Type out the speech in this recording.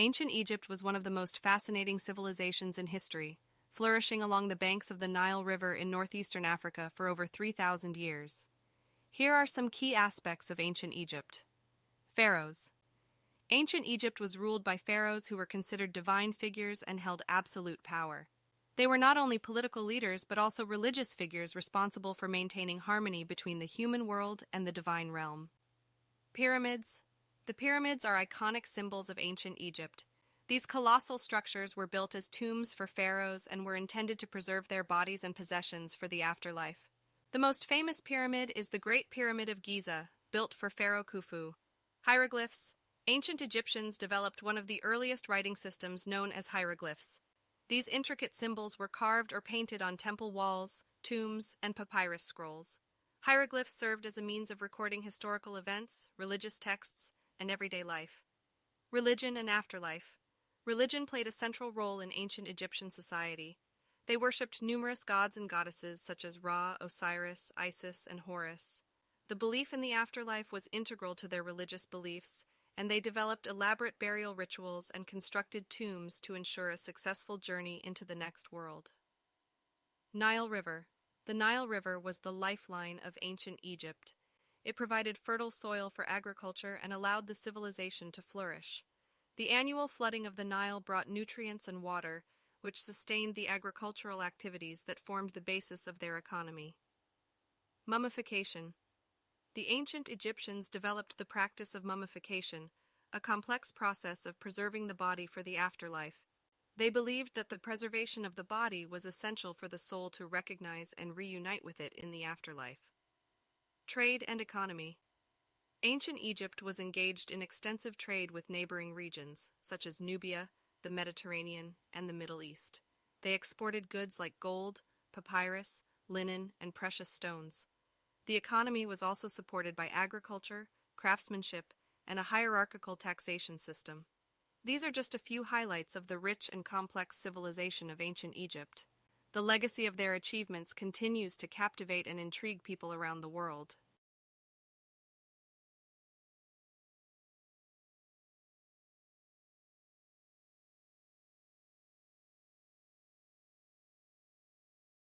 Ancient Egypt was one of the most fascinating civilizations in history, flourishing along the banks of the Nile River in northeastern Africa for over 3,000 years. Here are some key aspects of ancient Egypt. Pharaohs. Ancient Egypt was ruled by pharaohs who were considered divine figures and held absolute power. They were not only political leaders but also religious figures responsible for maintaining harmony between the human world and the divine realm. Pyramids. The pyramids are iconic symbols of ancient Egypt. These colossal structures were built as tombs for pharaohs and were intended to preserve their bodies and possessions for the afterlife. The most famous pyramid is the Great Pyramid of Giza, built for Pharaoh Khufu. Hieroglyphs. Ancient Egyptians developed one of the earliest writing systems known as hieroglyphs. These intricate symbols were carved or painted on temple walls, tombs, and papyrus scrolls. Hieroglyphs served as a means of recording historical events, religious texts, and everyday life. Religion and afterlife. Religion played a central role in ancient Egyptian society. They worshipped numerous gods and goddesses such as Ra, Osiris, Isis, and Horus. The belief in the afterlife was integral to their religious beliefs, and they developed elaborate burial rituals and constructed tombs to ensure a successful journey into the next world. Nile River. The Nile River was the lifeline of ancient Egypt. It provided fertile soil for agriculture and allowed the civilization to flourish. The annual flooding of the Nile brought nutrients and water, which sustained the agricultural activities that formed the basis of their economy. Mummification. The ancient Egyptians developed the practice of mummification, a complex process of preserving the body for the afterlife. They believed that the preservation of the body was essential for the soul to recognize and reunite with it in the afterlife. Trade and economy. Ancient Egypt was engaged in extensive trade with neighboring regions, such as Nubia, the Mediterranean, and the Middle East. They exported goods like gold, papyrus, linen, and precious stones. The economy was also supported by agriculture, craftsmanship, and a hierarchical taxation system. These are just a few highlights of the rich and complex civilization of ancient Egypt. The legacy of their achievements continues to captivate and intrigue people around the world.